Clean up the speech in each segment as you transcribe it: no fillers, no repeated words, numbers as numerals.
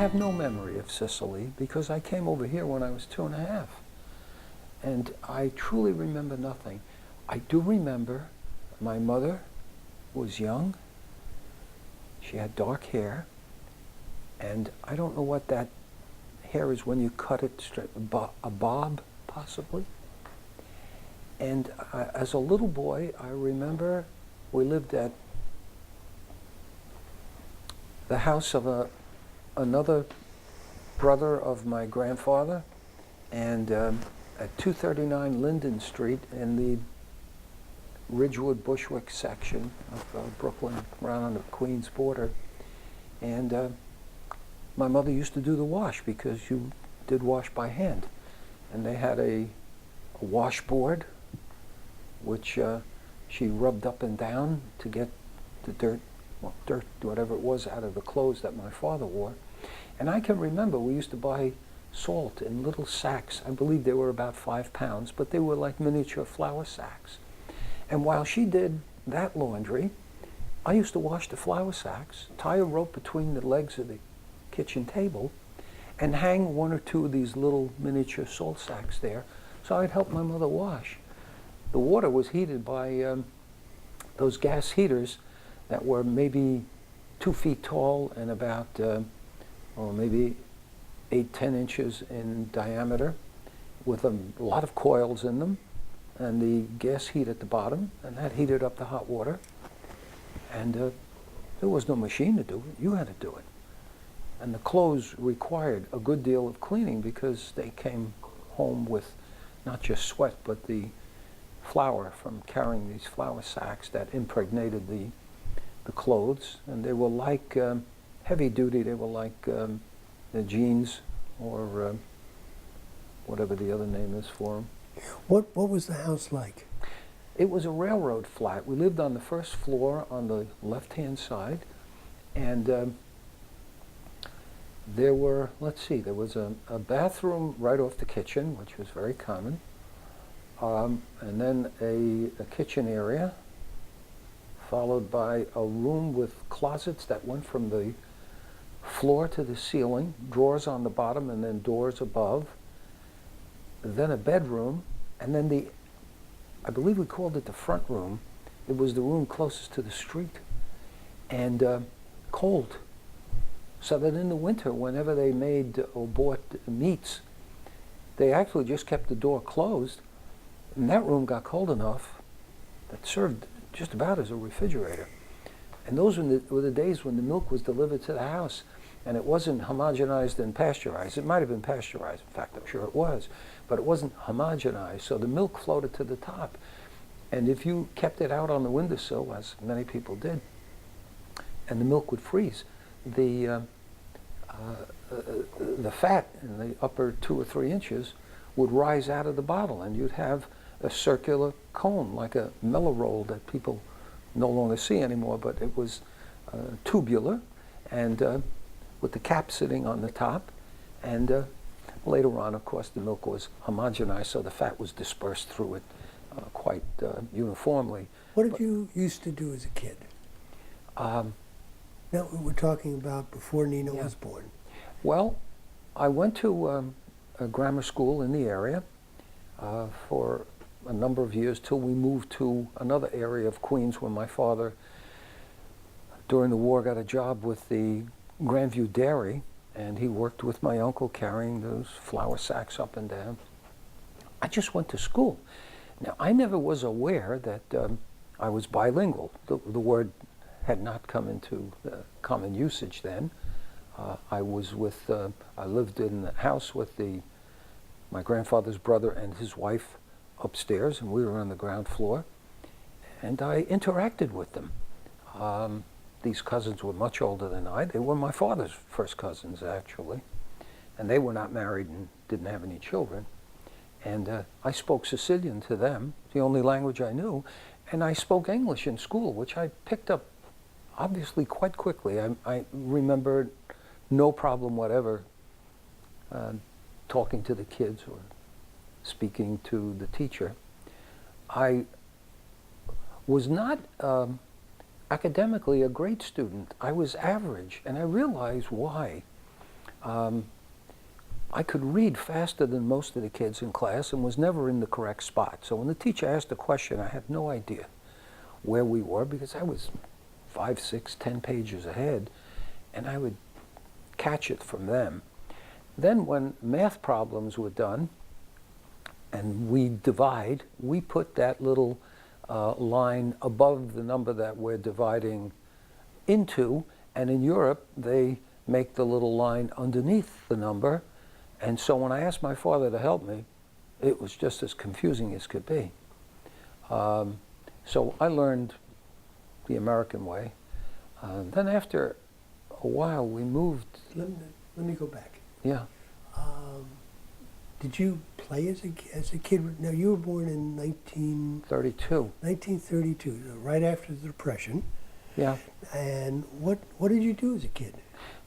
have no memory of Sicily because I came over here when I was 2.5. And I truly remember nothing. I do remember my mother was young. She had dark hair. And I don't know what that hair is when you cut it straight, a bob, possibly. And as a little boy, I remember we lived at the house of another brother of my grandfather, and at 239 Linden Street in the Ridgewood Bushwick section of Brooklyn, around on the Queens border. And my mother used to do the wash because you did wash by hand. And they had a washboard, which she rubbed up and down to get the dirt, whatever it was, out of the clothes that my father wore. And I can remember we used to buy salt in little sacks. I believe they were about 5 pounds, but they were like miniature flour sacks. And while she did that laundry, I used to wash the flour sacks, tie a rope between the legs of the kitchen table, and hang 1 or 2 of these little miniature salt sacks there, so I'd help my mother wash. The water was heated by those gas heaters that were maybe 2 feet tall and about, maybe 8-10 inches in diameter, with a lot of coils in them, and the gas heat at the bottom, and that heated up the hot water. And there was no machine to do it. You had to do it. And the clothes required a good deal of cleaning because they came home with not just sweat, but the flour from carrying these flour sacks that impregnated the clothes. And they were like heavy duty. They were like the jeans or whatever the other name is for them. What was the house like? It was a railroad flat. We lived on the first floor on the left-hand side, and there were, let's see, there was a bathroom right off the kitchen, which was very common, and then a kitchen area, followed by a room with closets that went from the floor to the ceiling, drawers on the bottom and then doors above, then a bedroom, and then I believe we called it the front room. It was the room closest to the street, and cold. So that in the winter, whenever they made or bought meats, they actually just kept the door closed, and that room got cold enough that served just about as a refrigerator. And those were the days when the milk was delivered to the house, and it wasn't homogenized and pasteurized. It might have been pasteurized, in fact, I'm sure it was, but it wasn't homogenized, so the milk floated to the top. And if you kept it out on the windowsill, as many people did, and the milk would freeze, the fat in the upper 2 or 3 inches would rise out of the bottle, and you'd have a circular cone, like a mellow roll that people no longer see anymore, but it was tubular, and with the cap sitting on the top, and later on, of course, the milk was homogenized, so the fat was dispersed through it quite uniformly. What did you used to do as a kid? Now we're talking about before Nina was born. Well, I went to a grammar school in the area for a number of years till we moved to another area of Queens where my father, during the war, got a job with the Grandview Dairy, and he worked with my uncle carrying those flour sacks up and down. I just went to school. Now, I never was aware that I was bilingual. The word had not come into common usage then. I lived in the house with my grandfather's brother and his wife upstairs, and we were on the ground floor, and I interacted with them. These cousins were much older than I. They were my father's first cousins, actually, and they were not married and didn't have any children. And I spoke Sicilian to them, the only language I knew, and I spoke English in school, which I picked up obviously quite quickly. I remembered no problem whatever talking to the kids or speaking to the teacher. I was not academically a great student. I was average, and I realized why. I could read faster than most of the kids in class and was never in the correct spot. So when the teacher asked a question, I had no idea where we were because I was 5, 6, 10 pages ahead, and I would catch it from them. Then when math problems were done and we divide, we put that little line above the number that we're dividing into, and in Europe they make the little line underneath the number. And so when I asked my father to help me, it was just as confusing as could be. So I learned the American way. Then after a while we moved. Let me go back. Yeah. Did you play as a kid? Now, you were born in 32. 1932, right after the Depression. Yeah. And what did you do as a kid?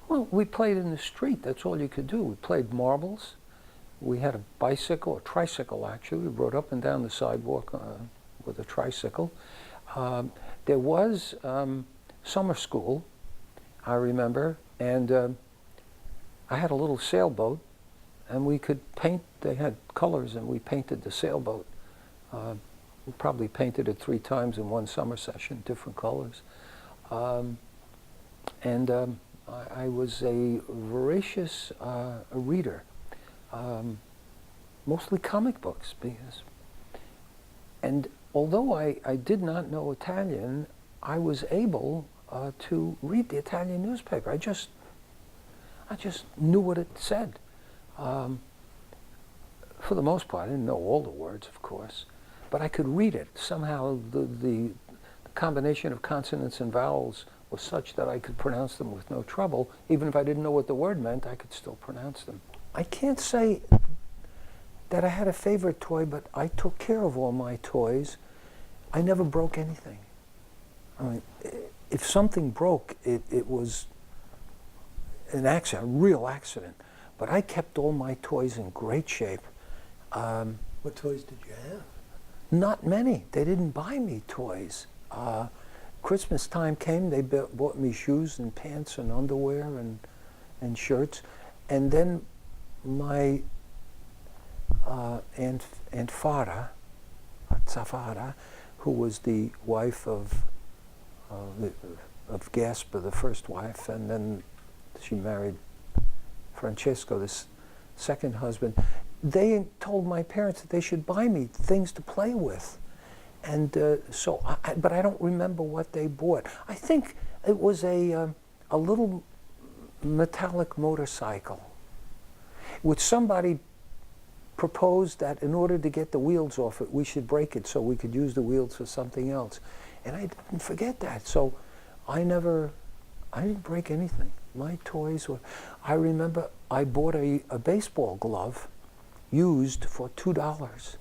Well, we played in the street. That's all you could do. We played marbles. We had a bicycle, a tricycle actually. We rode up and down the sidewalk with a tricycle. There was summer school, I remember, and I had a little sailboat, and we could paint. They had colors, and we painted the sailboat. We probably painted it 3 times in one summer session, different colors. I was a voracious reader, mostly comic books. And although I did not know Italian, I was able to read the Italian newspaper. I just knew what it said. For the most part, I didn't know all the words, of course, but I could read it. Somehow the combination of consonants and vowels was such that I could pronounce them with no trouble. Even if I didn't know what the word meant, I could still pronounce them. I can't say that I had a favorite toy, but I took care of all my toys. I never broke anything. I mean, if something broke, it was an accident, a real accident. But I kept all my toys in great shape. What toys did you have? Not many. They didn't buy me toys. Christmas time came, they bought me shoes and pants and underwear and shirts. And then my Aunt Farah, Zafara, who was the wife of Gasper, the first wife, and then she married Francesco, this second husband. They told my parents that they should buy me things to play with. And but I don't remember what they bought. I think it was a little metallic motorcycle, which somebody proposed that in order to get the wheels off it, we should break it so we could use the wheels for something else. And I didn't forget that. So I didn't break anything. My toys were, I remember I bought a baseball glove used for $2.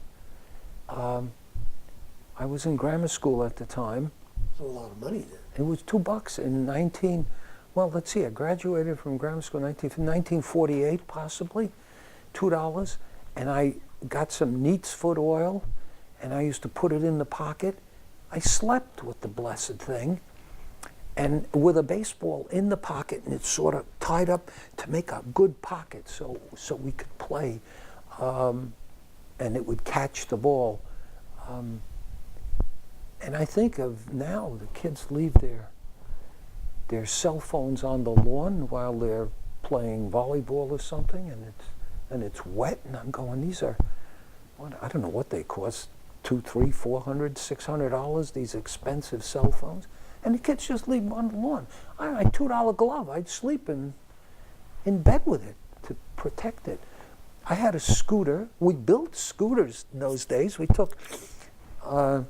I was in grammar school at the time. That's a lot of money then. It was $2 in well, let's see, I graduated from grammar school in 1948 possibly, $2. And I got some neat's foot oil, and I used to put it in the pocket. I slept with the blessed thing, and with a baseball in the pocket, and it's sort of tied up to make a good pocket so we could play, and it would catch the ball. And I think of now, the kids leave their cell phones on the lawn while they're playing volleyball or something, and it's wet, and I'm going, these are, I don't know what they cost, $200, $300, $400, $600, these expensive cell phones, and the kids just leave them on the lawn. I had a $2 glove. I'd sleep in bed with it to protect it. I had a scooter. We built scooters in those days. We took, I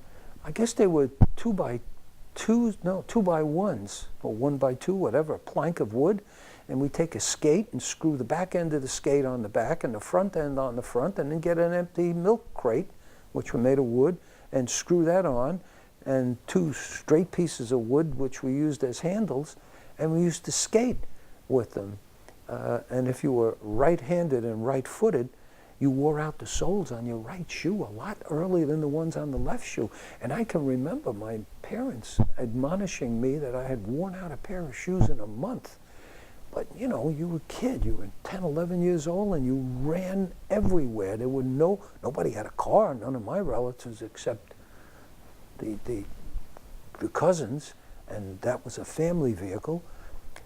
guess they were 2x1s, or 1x2, whatever, a plank of wood, and we take a skate and screw the back end of the skate on the back and the front end on the front, and then get an empty milk crate, which were made of wood, and screw that on, and 2 straight pieces of wood, which we used as handles, and we used to skate with them. And if you were right-handed and right-footed, you wore out the soles on your right shoe a lot earlier than the ones on the left shoe. And I can remember my parents admonishing me that I had worn out a pair of shoes in a month. But, you know, you were a kid. You were 10, 11 years old, and you ran everywhere. There were nobody had a car, none of my relatives except the cousins, and that was a family vehicle.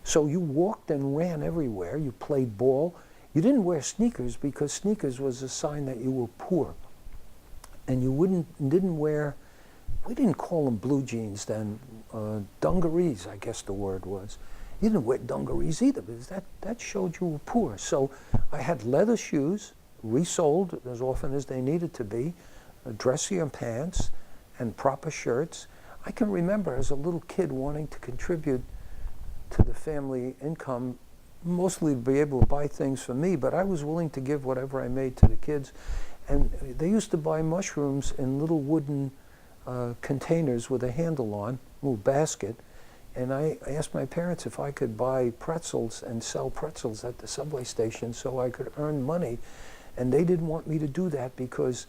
So you walked and ran everywhere. You played ball. You didn't wear sneakers because sneakers was a sign that you were poor. And you didn't wear, we didn't call them blue jeans then, dungarees, I guess the word was. You didn't wear dungarees either because that showed you were poor. So I had leather shoes, resoled as often as they needed to be, dressier pants, and proper shirts. I can remember as a little kid wanting to contribute to the family income, mostly to be able to buy things for me, but I was willing to give whatever I made to the kids. And they used to buy mushrooms in little wooden containers with a handle on, a little basket. And I asked my parents if I could buy pretzels and sell pretzels at the subway station so I could earn money. And they didn't want me to do that because,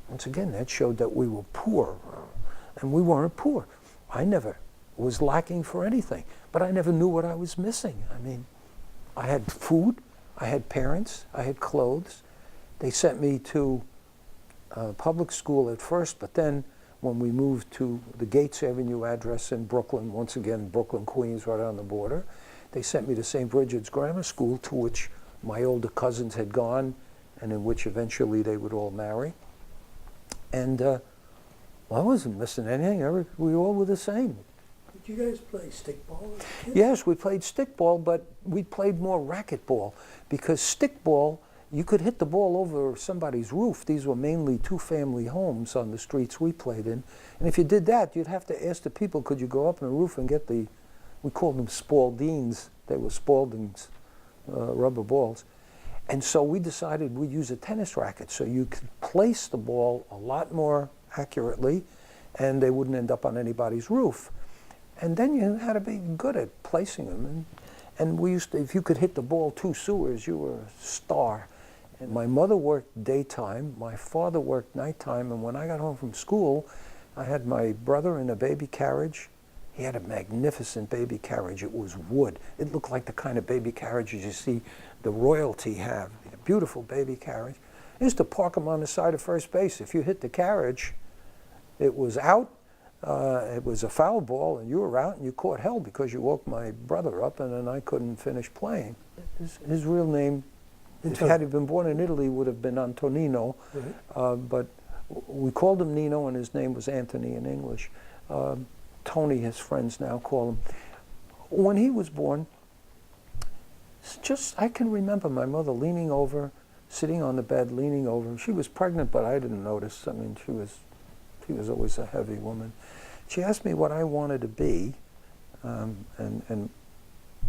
once again, that showed that we were poor. And we weren't poor. I never was lacking for anything, but I never knew what I was missing. I mean, I had food, I had parents, I had clothes. They sent me to public school at first, but then when we moved to the Gates Avenue address in Brooklyn, once again, Brooklyn, Queens, right on the border, they sent me to St. Bridget's Grammar School, to which my older cousins had gone, and in which eventually they would all marry. And well, I wasn't missing anything. We all were the same. Did you guys play stickball as a kid? Yes, we played stickball, but we played more racquetball, because stickball, you could hit the ball over somebody's roof. These were mainly two-family homes on the streets we played in. And if you did that, you'd have to ask the people, could you go up on the roof and get we called them Spaldings. They were Spaldings rubber balls. And so we decided we'd use a tennis racket so you could place the ball a lot more accurately and they wouldn't end up on anybody's roof. And then you had to be good at placing them. And we used to, if you could hit the ball 2 sewers, you were a star. And my mother worked daytime, my father worked nighttime, and when I got home from school, I had my brother in a baby carriage. He had a magnificent baby carriage. It was wood. It looked like the kind of baby carriages you see the royalty have. A beautiful baby carriage. I used to park him on the side of first base. If you hit the carriage, it was out. It was a foul ball, and you were out, and you caught hell because you woke my brother up, and then I couldn't finish playing. His real name, had he been born in Italy, would have been Antonino, but we called him Nino, and his name was Anthony in English. Tony, his friends now call him. When he was born, I can remember my mother leaning over, sitting on the bed, leaning over. She was pregnant, but I didn't notice. I mean, she was always a heavy woman. She asked me what I wanted to be, and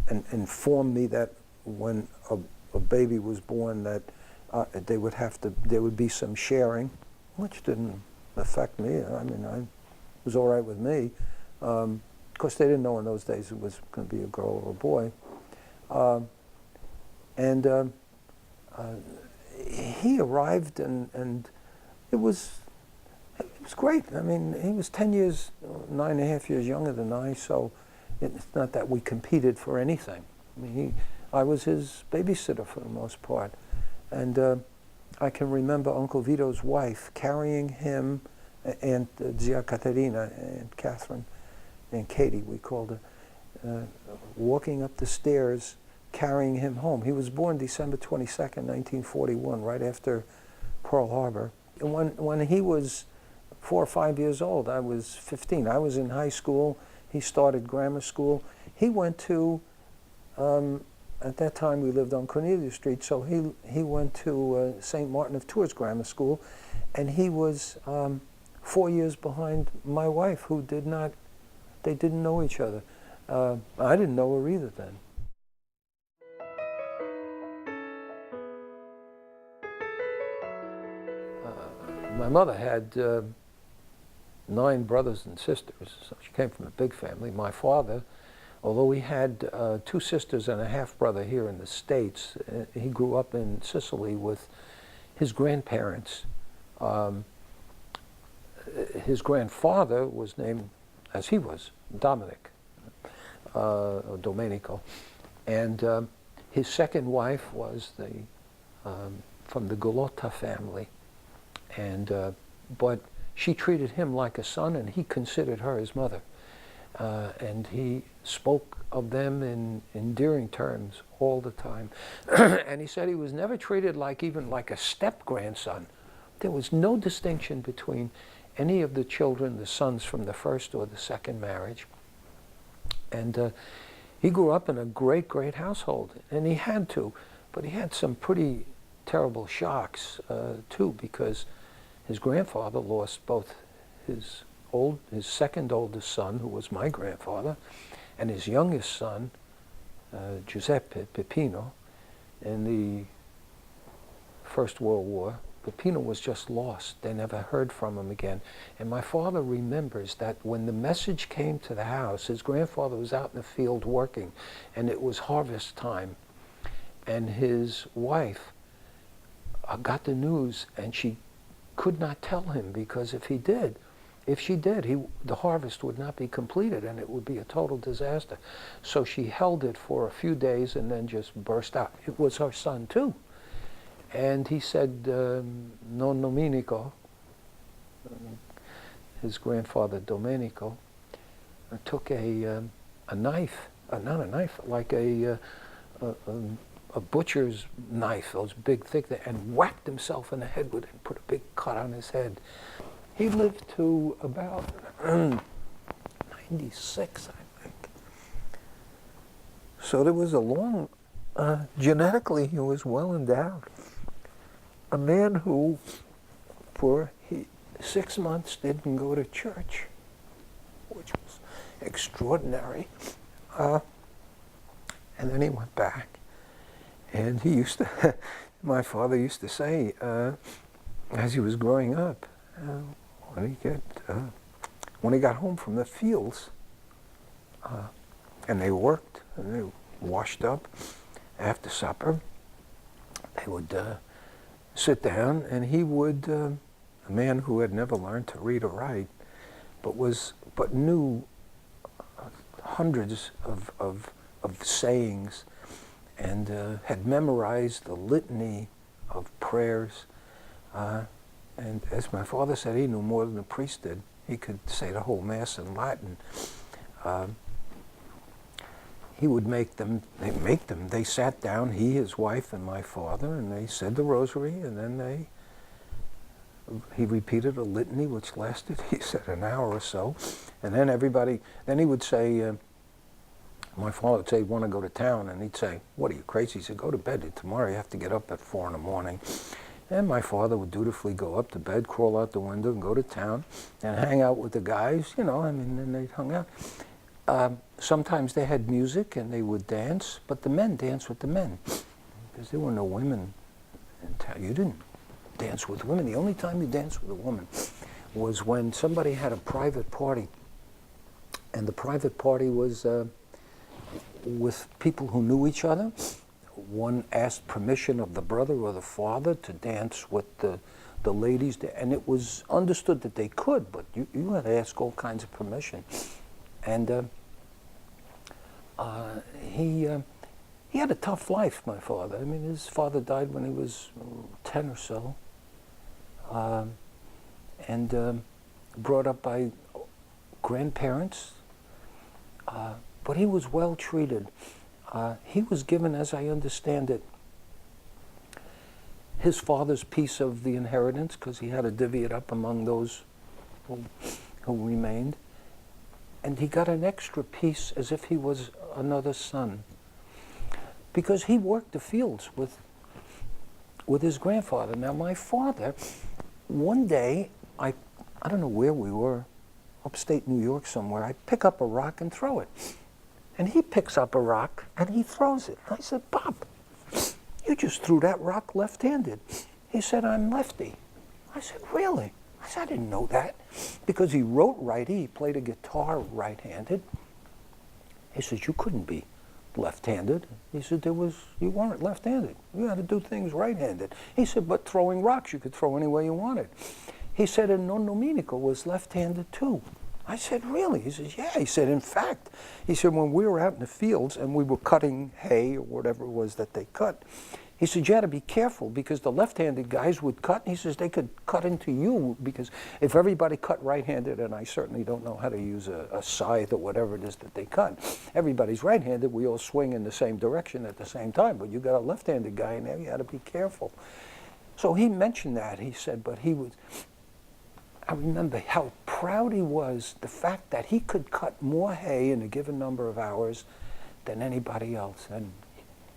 informed me that when a baby was born, that there would be some sharing, which didn't affect me. I mean, it was all right with me. Of course, they didn't know in those days it was going to be a girl or a boy. He arrived, and it was great. I mean, he was 10 years, 9.5 years younger than I, so it's not that we competed for anything. I mean, I was his babysitter for the most part. And I can remember Uncle Vito's wife carrying him, Aunt Zia Caterina, Aunt Catherine, Aunt Katie, we called her, walking up the stairs, carrying him home. He was born December 22nd, 1941, right after Pearl Harbor. And when he was 4 or 5 years old, I was 15. I was in high school. He started grammar school. He went to, at that time we lived on Cornelia Street, so he went to St. Martin of Tours Grammar School, and he was 4 years behind my wife, who they didn't know each other. I didn't know her either then. My mother had 9 brothers and sisters, so she came from a big family. My father, although he had 2 sisters and a half-brother here in the States, he grew up in Sicily with his grandparents. His grandfather was named, as he was, Dominic, or Domenico. And his second wife was from the Golota family, and but she treated him like a son, and he considered her his mother. And he spoke of them in endearing terms all the time. And he said he was never treated even like a step-grandson. There was no distinction between any of the children, the sons from the first or the second marriage. And he grew up in a great, great household, and he had to, but he had some pretty terrible shocks too, because his grandfather lost both his second oldest son, who was my grandfather, and his youngest son, Giuseppe Peppino, in the First World War. Peppino was just lost. They never heard from him again. And my father remembers that when the message came to the house, his grandfather was out in the field working, and it was harvest time. And his wife got the news, and she could not tell him, because if she did, the harvest would not be completed, and it would be a total disaster. So she held it for a few days and then just burst out. It was her son too. And he said, non Domenico, his grandfather Domenico, took a knife, not a knife, like a butcher's knife, those big, thick, and whacked himself in the head with it and put a big cut on his head. He lived to about 96, I think. So there was a long, genetically he was well endowed. A man who, for 6 months, didn't go to church, which was extraordinary. And then he went back. And he used to, my father used to say, as he was growing up, when he got home from the fields, and they worked, and they washed up after supper, they would sit down, and he would, a man who had never learned to read or write, but knew hundreds of sayings, and had memorized the litany of prayers. And as my father said, he knew more than the priest did. He could say the whole Mass in Latin. He would make them, they sat down, he, his wife, and my father, and they said the rosary, and then he repeated a litany which lasted, he said, an hour or so. And then then he would say, my father would say, want to go to town? And he'd say, what are you, crazy? He said, go to bed. Tomorrow you have to get up at 4 in the morning. And my father would dutifully go up to bed, crawl out the window, and go to town, and hang out with the guys, and they hung out. Sometimes they had music, and they would dance, but the men danced with the men, because there were no women in town. You didn't dance with women. The only time you danced with a woman was when somebody had a private party, and the private party was with people who knew each other. One asked permission of the brother or the father to dance with the ladies, and it was understood that they could, but you had to ask all kinds of permission. And he had a tough life, my father. I mean, his father died when he was 10 or so, and brought up by grandparents, but he was well treated. He was given, as I understand it, his father's piece of the inheritance, because he had to divvy it up among those who remained. And he got an extra piece as if he was another son, because he worked the fields with his grandfather. Now, my father, one day, I don't know where we were, upstate New York somewhere, I pick up a rock and throw it. And he picks up a rock and he throws it. I said, Pop, you just threw that rock left-handed. He said, I'm lefty. I said, really? I said, I didn't know that. Because he wrote righty, he played a guitar right-handed. He says, you couldn't be left-handed. He said, you weren't left-handed. You had to do things right-handed. He said, but throwing rocks, you could throw any way you wanted. He said, and non Domenico was left-handed too. I said, really? He says, yeah. He said, in fact, he said, when we were out in the fields and we were cutting hay or whatever it was that they cut, he said, you had to be careful because the left-handed guys would cut. And he says, they could cut into you because if everybody cut right-handed, and I certainly don't know how to use a scythe or whatever it is that they cut, everybody's right-handed, we all swing in the same direction at the same time. But you got a left-handed guy in there, you had to be careful. So he mentioned that. He said, but he was, I remember how proud he was, the fact that he could cut more hay in a given number of hours than anybody else. And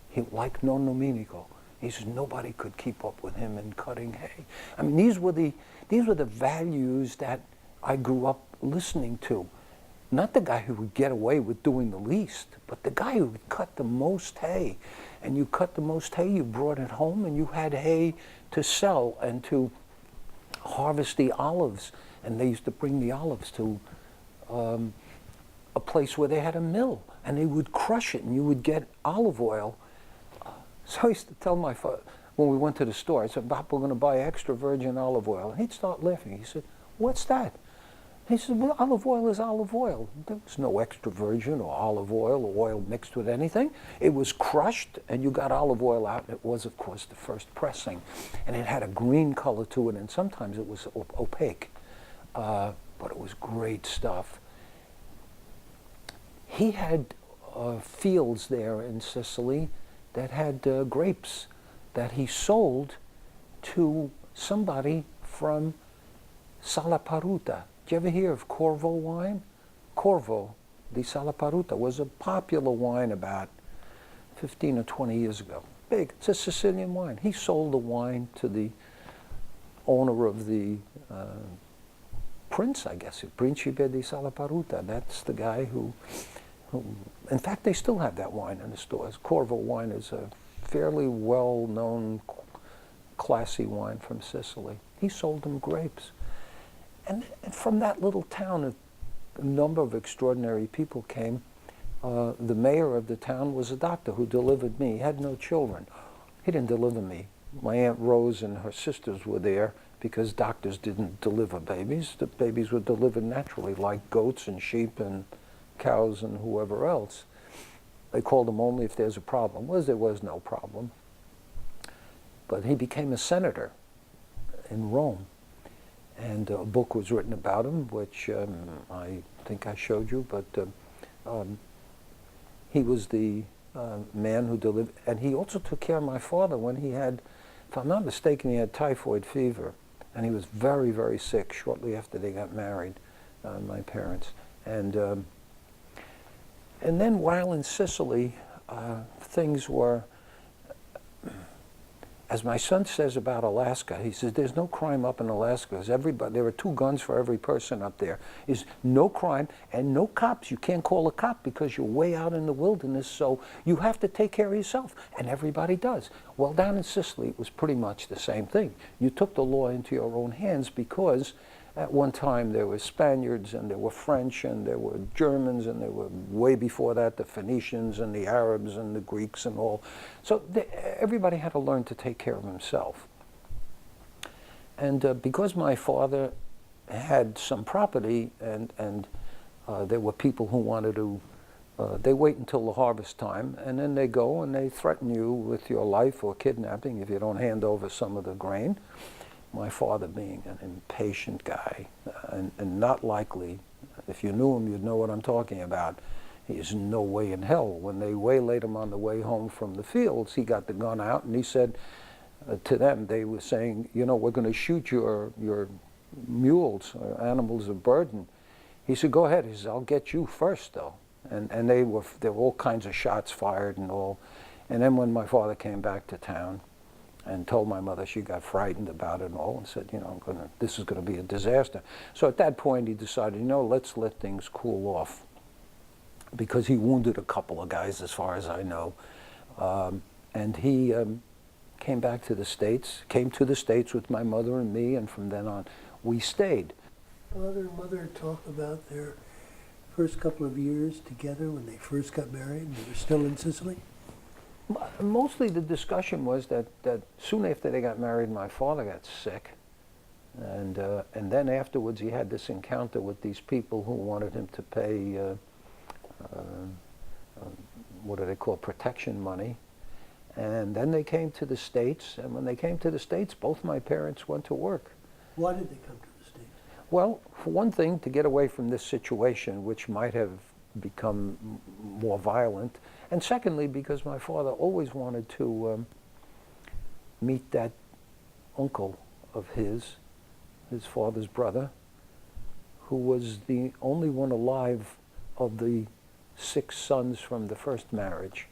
he, like non nominico, he says nobody could keep up with him in cutting hay. I mean, these were the values that I grew up listening to. Not the guy who would get away with doing the least, but the guy who would cut the most hay. And you cut the most hay, you brought it home, and you had hay to sell and to harvest the olives. And they used to bring the olives to a place where they had a mill, and they would crush it, and you would get olive oil. So I used to tell my father, when we went to the store, I said, Bob, we're going to buy extra virgin olive oil. And he'd start laughing. He said, what's that? He said, well, olive oil is olive oil. There was no extra virgin or olive oil or oil mixed with anything. It was crushed, and you got olive oil out, and it was, of course, the first pressing. And it had a green color to it, and sometimes it was opaque. But it was great stuff. He had fields there in Sicily that had grapes that he sold to somebody from Salaparuta. Did you ever hear of Corvo wine? Corvo di Salaparuta was a popular wine about 15 or 20 years ago. Big. It's a Sicilian wine. He sold the wine to the owner of the prince, I guess, Principe di Salaparuta. That's the guy who, in fact, they still have that wine in the stores. Corvo wine is a fairly well-known, classy wine from Sicily. He sold them grapes. And from that little town, a number of extraordinary people came. The mayor of the town was a doctor who delivered me. He had no children. He didn't deliver me. My Aunt Rose and her sisters were there because doctors didn't deliver babies. The babies were delivered naturally, like goats and sheep and cows and whoever else. They called them only if there's a problem. There was no problem. But he became a senator in Rome. And a book was written about him, which I think I showed you, but he was the man who delivered, and he also took care of my father when he had, if I'm not mistaken, he had typhoid fever, and he was very, very sick shortly after they got married, my parents. And then while in Sicily, things were, as my son says about Alaska, he says, there's no crime up in Alaska. There are 2 guns for every person up there. Is no crime and no cops. You can't call a cop because you're way out in the wilderness, so you have to take care of yourself. And everybody does. Well, down in Sicily, it was pretty much the same thing. You took the law into your own hands because at one time there were Spaniards and there were French and there were Germans and there were, way before that, the Phoenicians and the Arabs and the Greeks and all. So everybody had to learn to take care of himself. And because my father had some property and there were people who wanted to, they wait until the harvest time and then they go and they threaten you with your life or kidnapping if you don't hand over some of the grain. My father being an impatient guy and not likely, if you knew him, you'd know what I'm talking about. He's no way in hell. When they waylaid him on the way home from the fields, he got the gun out and he said to them, they were saying, you know, we're going to shoot your mules, animals of burden. He said, go ahead. He said, I'll get you first, though. And there were all kinds of shots fired and all. And then when my father came back to town, and told my mother, she got frightened about it and all, and said, you know, this is going to be a disaster. So at that point, he decided, you know, let's let things cool off, because he wounded a couple of guys, as far as I know. And he came back to the States, came to the States with my mother and me, and from then on, we stayed. Father and mother talk about their first couple of years together when they first got married and they were still in Sicily? Mostly the discussion was that soon after they got married, my father got sick. And then afterwards he had this encounter with these people who wanted him to pay, what do they call, protection money. And then they came to the States, and when they came to the States, both my parents went to work. Why did they come to the States? Well, for one thing, to get away from this situation, which might have become more violent, and secondly, because my father always wanted to meet that uncle of his father's brother, who was the only one alive of the 6 sons from the first marriage.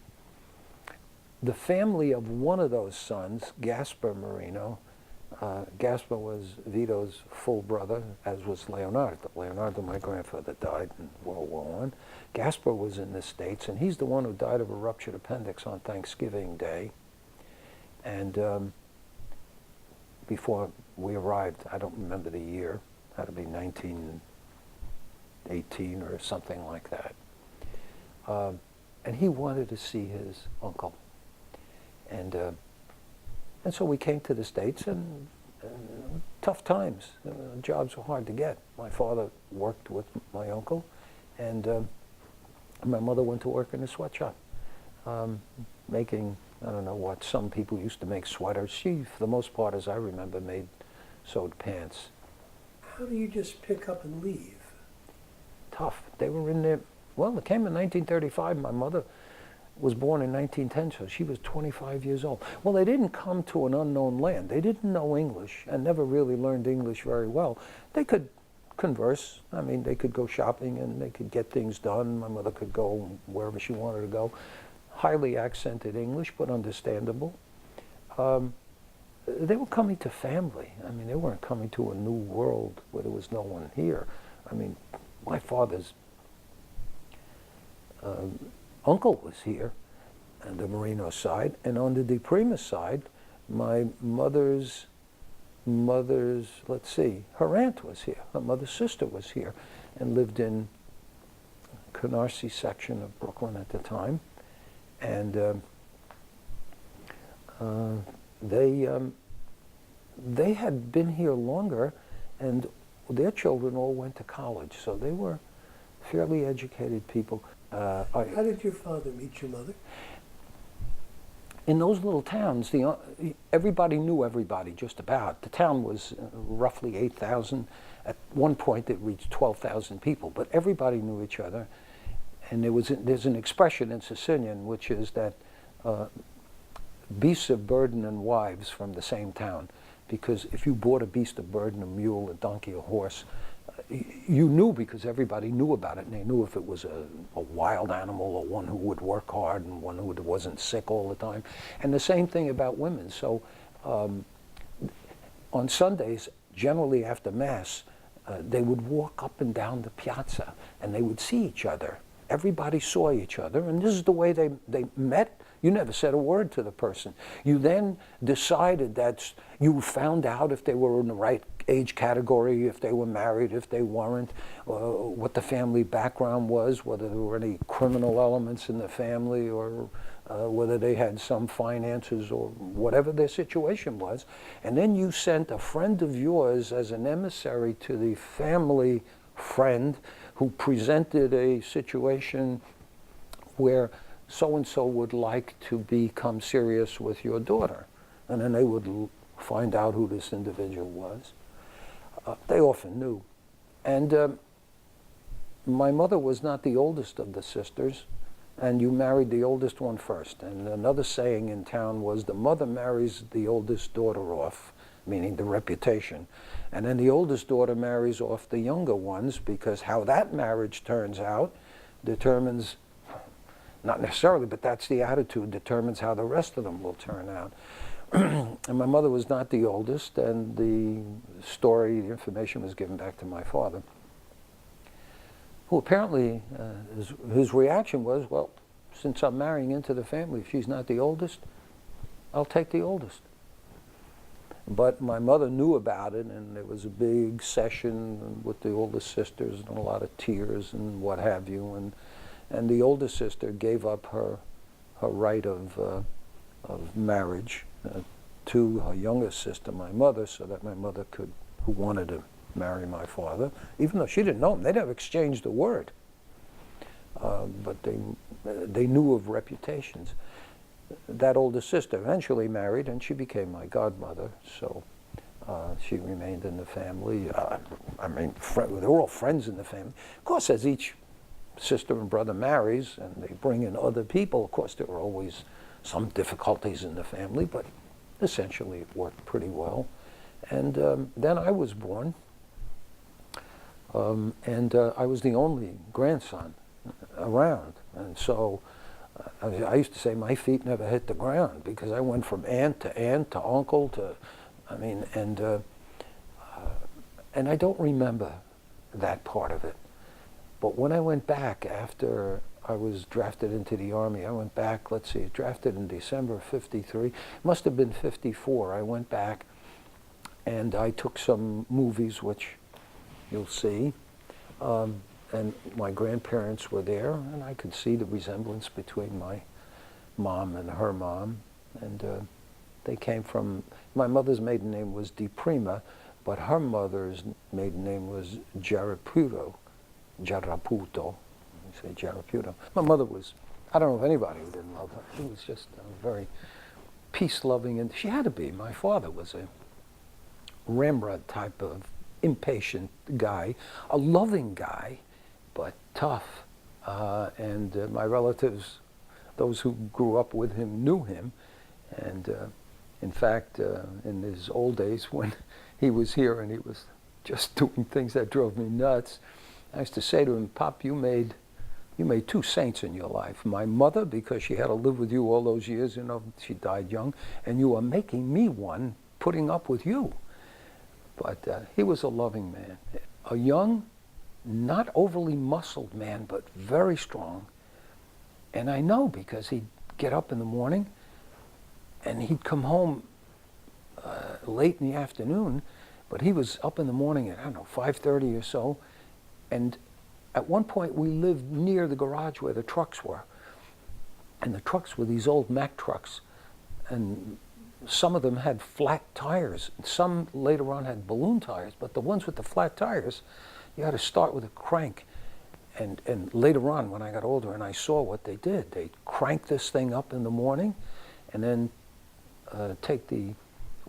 The family of one of those sons, Gaspar Marino, Gaspar was Vito's full brother, as was Leonardo. Leonardo, my grandfather, died in World War I. Gaspar was in the States, and he's the one who died of a ruptured appendix on Thanksgiving Day. And before we arrived, I don't remember the year, had to be 1918 or something like that. And he wanted to see his uncle. And so we came to the States, and tough times. Jobs were hard to get. My father worked with my uncle, and my mother went to work in a sweatshop, making, I don't know what, some people used to make sweaters. She, for the most part, as I remember, sewed pants. How do you just pick up and leave? Tough. They were in there. Well, it came in 1935. My mother was born in 1910, so she was 25 years old. Well, they didn't come to an unknown land. They didn't know English and never really learned English very well. They could converse. I mean, they could go shopping and they could get things done. My mother could go wherever she wanted to go. Highly accented English, but understandable. They were coming to family. I mean, they weren't coming to a new world where there was no one here. I mean, my father's uncle was here, on the Marino side, and on the De Prima side, my mother's, let's see, her aunt was here, her mother's sister was here, and lived in Canarsie section of Brooklyn at the time, and they had been here longer, and their children all went to college, so they were fairly educated people. How did your father meet your mother? In those little towns, everybody knew everybody, just about. The town was roughly 8,000. At one point, it reached 12,000 people, but everybody knew each other. And there's an expression in Sicilian, which is that beasts of burden and wives from the same town. Because if you bought a beast of burden, a mule, a donkey, a horse, you knew because everybody knew about it, and they knew if it was a wild animal or one who would work hard and one who wasn't sick all the time. And the same thing about women. So on Sundays, generally after Mass, they would walk up and down the piazza and they would see each other. Everybody saw each other, and this is the way they met. You never said a word to the person. You then decided that you found out if they were in the right age category, if they were married, if they weren't, what the family background was, whether there were any criminal elements in the family, or whether they had some finances, or whatever their situation was. And then you sent a friend of yours as an emissary to the family friend who presented a situation where so-and-so would like to become serious with your daughter. And then they would find out who this individual was. They often knew. And my mother was not the oldest of the sisters, and you married the oldest one first. And another saying in town was the mother marries the oldest daughter off, meaning the reputation. And then the oldest daughter marries off the younger ones, because how that marriage turns out determines, not necessarily, but that's the attitude, determines how the rest of them will turn out. And my mother was not the oldest, and the information was given back to my father, who apparently, his reaction was, well, since I'm marrying into the family, if she's not the oldest, I'll take the oldest. But my mother knew about it, and there was a big session with the oldest sisters and a lot of tears and what have you. And the oldest sister gave up her right of marriage to her youngest sister, my mother, so that my mother could who wanted to marry my father, even though she didn't know him. They never exchanged a word. But they knew of reputations. That older sister eventually married, and she became my godmother, so she remained in the family. I mean, they were all friends in the family. Of course, as each sister and brother marries and they bring in other people, of course, there were always some difficulties in the family, but essentially it worked pretty well. And then I was born, and I was the only grandson around. And so I used to say my feet never hit the ground, because I went from aunt to uncle to, I mean, and I don't remember that part of it. But when I went back after I was drafted into the Army, I went back, let's see, drafted in December of '53, must have been '54. I went back and I took some movies, which you'll see, and my grandparents were there, and I could see the resemblance between my mom and her mom. And they came from, my mother's maiden name was Di Prima, but her mother's maiden name was Jaraputo. You say Jaraputo. My mother was, I don't know if anybody who didn't love her. She was just a very peace-loving, and she had to be. My father was a ramrod type of impatient guy, a loving guy, but tough. And my relatives, those who grew up with him, knew him. And in fact, in his old days, when he was here and he was just doing things that drove me nuts, I used to say to him, "Pop, you made two saints in your life. My mother, because she had to live with you all those years, you know, she died young, and you are making me one, putting up with you." But he was a loving man. A young, not overly muscled man, but very strong. And I know, because he'd get up in the morning and he'd come home late in the afternoon, but he was up in the morning at, I don't know, 5:30 or so. And at one point we lived near the garage where the trucks were. And the trucks were these old Mack trucks. And some of them had flat tires. Some later on had balloon tires, but the ones with the flat tires, you had to start with a crank. And later on, when I got older and I saw what they did, they cranked this thing up in the morning and then take the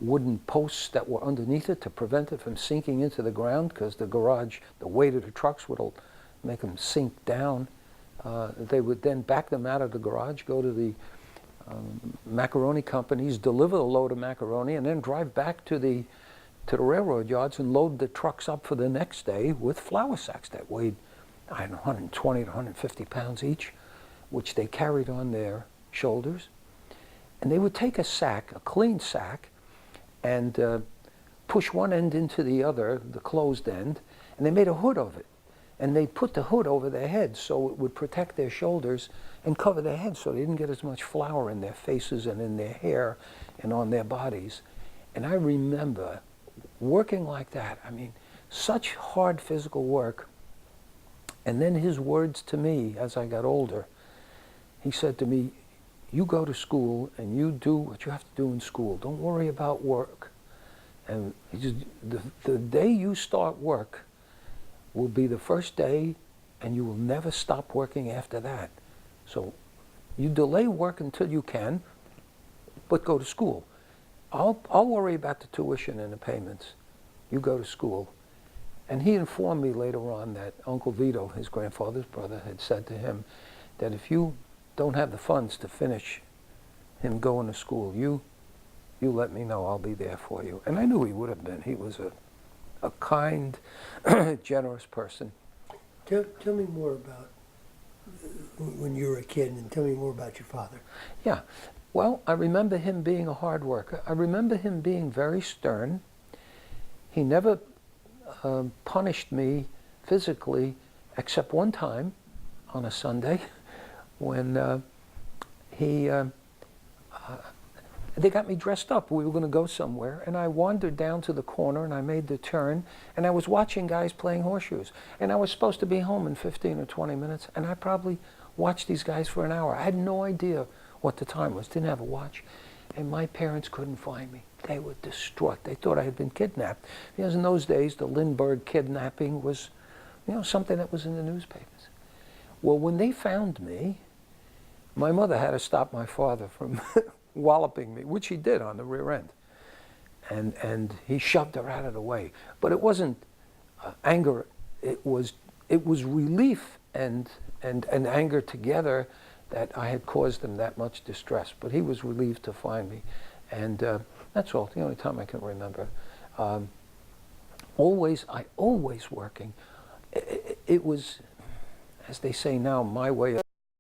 wooden posts that were underneath it to prevent it from sinking into the ground, because the garage, the weight of the trucks would make them sink down. They would then back them out of the garage, go to the macaroni companies, deliver a load of macaroni, and then drive back to the railroad yards and load the trucks up for the next day with flour sacks that weighed, I don't know, 120 to 150 pounds each, which they carried on their shoulders. And they would take a sack, a clean sack, and push one end into the other, the closed end, and they made a hood of it. And they put the hood over their heads so it would protect their shoulders and cover their heads so they didn't get as much flour in their faces and in their hair and on their bodies. And I remember working like that. I mean, such hard physical work. And then his words to me as I got older, he said to me, "You go to school and you do what you have to do in school. Don't worry about work. And he just, the day you start work will be the first day, and you will never stop working after that. So you delay work until you can, but go to school. I'll worry about the tuition and the payments. You go to school." And he informed me later on that Uncle Vito, his grandfather's brother, had said to him that if you don't have the funds to finish him going to school, you let me know, I'll be there for you. And I knew he would have been. He was a kind, generous person. Tell me more about when you were a kid, and tell me more about your father. Yeah. Well, I remember him being a hard worker. I remember him being very stern. He never punished me physically, except one time on a Sunday when they got me dressed up. We were going to go somewhere, and I wandered down to the corner, and I made the turn, and I was watching guys playing horseshoes. And I was supposed to be home in 15 or 20 minutes, and I probably watched these guys for an hour. I had no idea what the time was, didn't have a watch. and my parents couldn't find me. They were distraught. They thought I had been kidnapped. Because in those days, the Lindbergh kidnapping was, something that was in the newspapers. Well, when they found me, my mother had to stop my father from walloping me, which he did on the rear end. And he shoved her out of the way. But it wasn't anger. It was relief and anger together that I had caused him that much distress. But he was relieved to find me. And that's all, the only time I can remember. Always working. It was, as they say now, my way of